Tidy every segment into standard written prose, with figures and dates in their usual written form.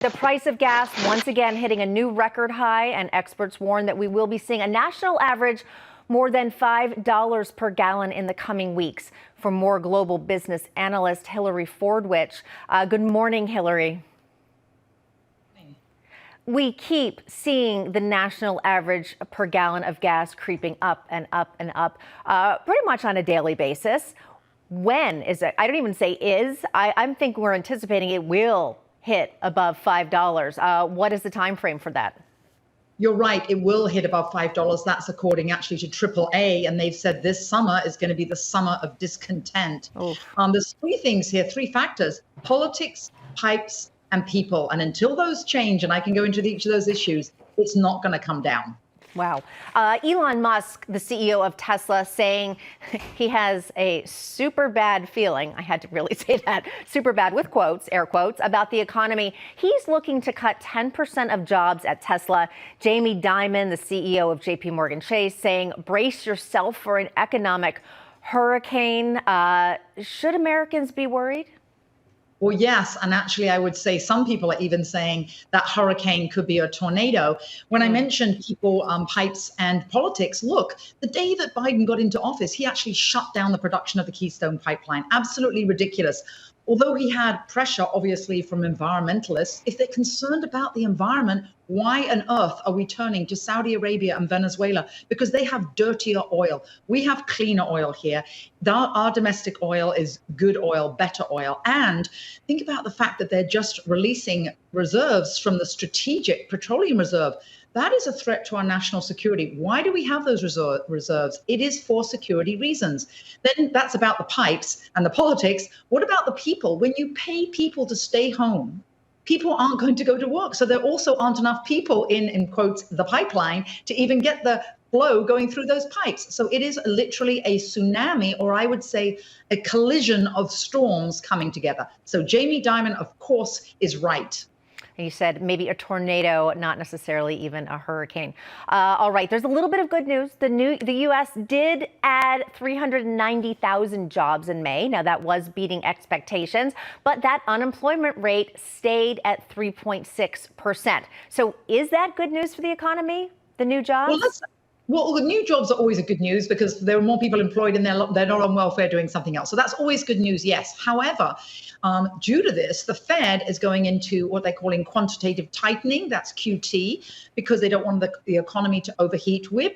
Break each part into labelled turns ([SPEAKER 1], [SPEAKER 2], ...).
[SPEAKER 1] The price of gas once again hitting a new record high, and experts warn that we will be seeing a national average more than $5 per gallon in the coming weeks. For more, global business analyst Hillary Fordwich. Good morning, Hillary. We keep seeing the national average per gallon of gas creeping up and up and up, pretty much on a daily basis. When is it? I don't even say is. I'm thinking we're anticipating it will hit above $5. What is the time frame for that?
[SPEAKER 2] You're right, it will hit above $5. That's according actually to AAA, and they've said this summer is going to be the summer of discontent. There's three things here, three factors: politics, pipes, and people. And until those change, and I can go into each of those issues, it's not going to come down.
[SPEAKER 1] Wow. Elon Musk, the CEO of Tesla, saying he has a super bad feeling. I had to really say that, super bad with quotes, air quotes, about the economy. He's looking to cut 10% of jobs at Tesla. Jamie Dimon, the CEO of JP Morgan Chase, saying brace yourself for an economic hurricane. Should Americans be worried?
[SPEAKER 2] Well, yes. And actually, I would say some people are even saying that hurricane could be a tornado. When I mentioned people, pipes and politics, look, the day that Biden got into office, he actually shut down the production of the Keystone Pipeline. Absolutely ridiculous. Although he had pressure, obviously, from environmentalists, if they're concerned about the environment, why on earth are we turning to Saudi Arabia and Venezuela? Because they have dirtier oil. We have cleaner oil here. Our domestic oil is good oil, better oil. And think about the fact that they're just releasing reserves from the Strategic Petroleum Reserve. That is a threat to our national security. Why do we have those reserves? It is for security reasons. Then that's about the pipes and the politics. What about the people? When you pay people to stay home, people aren't going to go to work. So there also aren't enough people in quotes, the pipeline to even get the flow going through those pipes. So it is literally a tsunami, or I would say a collision of storms coming together. So Jamie Dimon, of course, is right.
[SPEAKER 1] You said maybe a tornado, not necessarily even a hurricane. All right, there's a little bit of good news. The U.S. did add 390,000 jobs in May. Now, that was beating expectations, but that unemployment rate stayed at 3.6%. So is that good news for the economy, the new jobs?
[SPEAKER 2] Well, the new jobs are always a good news because there are more people employed and they're not on welfare doing something else. So that's always good news, yes. However, due to this, the Fed is going into what they're calling quantitative tightening. That's QT, because they don't want the economy to overheat. We're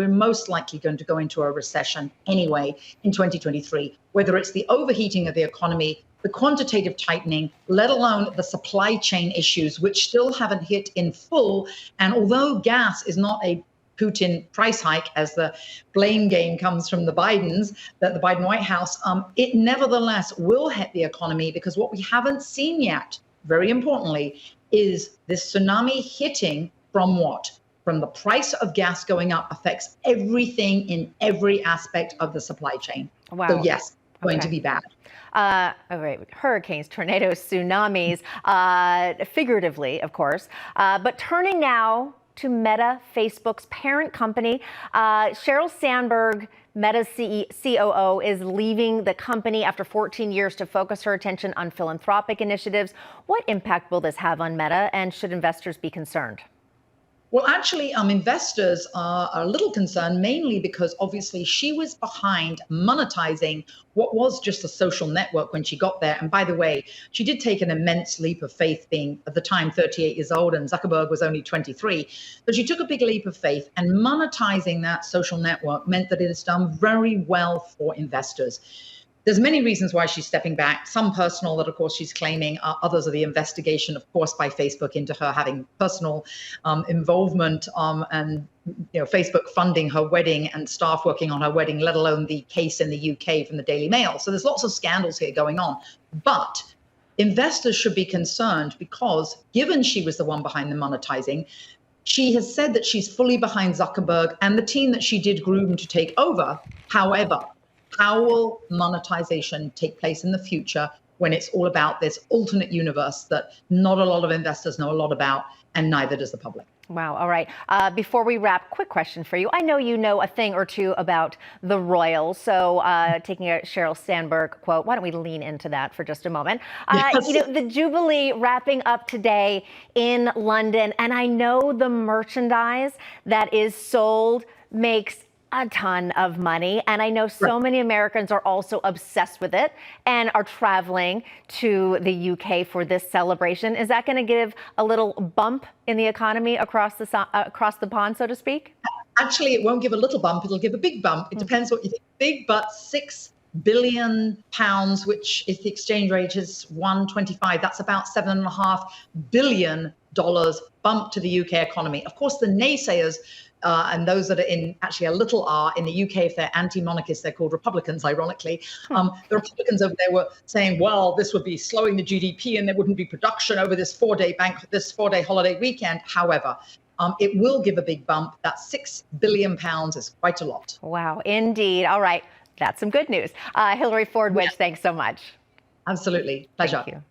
[SPEAKER 2] most likely going to go into a recession anyway in 2023, whether it's the overheating of the economy, the quantitative tightening, let alone the supply chain issues, which still haven't hit in full. And although gas is not a Putin price hike, as the blame game comes from the Bidens, that the Biden White House, it nevertheless will hit the economy, because what we haven't seen yet, very importantly, is this tsunami hitting from what? From the price of gas going up affects everything in every aspect of the supply chain.
[SPEAKER 1] Wow.
[SPEAKER 2] So yes, going to be bad.
[SPEAKER 1] All right, hurricanes, tornadoes, tsunamis, figuratively, of course. But turning now to Meta, Facebook's parent company. Sheryl Sandberg, Meta's COO, is leaving the company after 14 years to focus her attention on philanthropic initiatives. What impact will this have on Meta, and should investors be concerned?
[SPEAKER 2] Well, actually, investors are a little concerned, mainly because obviously she was behind monetizing what was just a social network when she got there. And by the way, she did take an immense leap of faith, being at the time 38 years old, and Zuckerberg was only 23. But she took a big leap of faith, and monetizing that social network meant that it has done very well for investors. There's many reasons why she's stepping back, some personal that, of course, she's claiming, others are the investigation, of course, by Facebook into her having personal involvement and Facebook funding her wedding and staff working on her wedding, let alone the case in the UK from the Daily Mail. So there's lots of scandals here going on. But investors should be concerned because, given she was the one behind the monetizing, she has said that she's fully behind Zuckerberg and the team that she did groom to take over. However, how will monetization take place in the future when it's all about this alternate universe that not a lot of investors know a lot about, and neither does the public?
[SPEAKER 1] Wow. All right. Before we wrap, quick question for you. I know you know a thing or two about the royals. So taking a Sheryl Sandberg quote, why don't we lean into that for just a moment?
[SPEAKER 2] Yes.
[SPEAKER 1] The Jubilee wrapping up today in London. And I know the merchandise that is sold makes a ton of money. And I know so many Americans are also obsessed with it and are traveling to the UK for this celebration. Is that going to give a little bump in the economy across the pond, so to speak?
[SPEAKER 2] Actually, it won't give a little bump. It'll give a big bump. It depends what you think. Big, but £6 billion, which if the exchange rate is 125, that's about $7.5 billion bump to the UK economy. Of course, the naysayers and those that are in actually a little r in the UK, if they're anti-monarchists, they're called Republicans, ironically. The Republicans over there were saying, well, this would be slowing the GDP and there wouldn't be production over this four-day holiday weekend. However, it will give a big bump. That £6 billion is quite a lot.
[SPEAKER 1] Wow, indeed. All right. That's some good news. Hillary Fordwich, thanks so much.
[SPEAKER 2] Absolutely. Pleasure.
[SPEAKER 1] Thank you.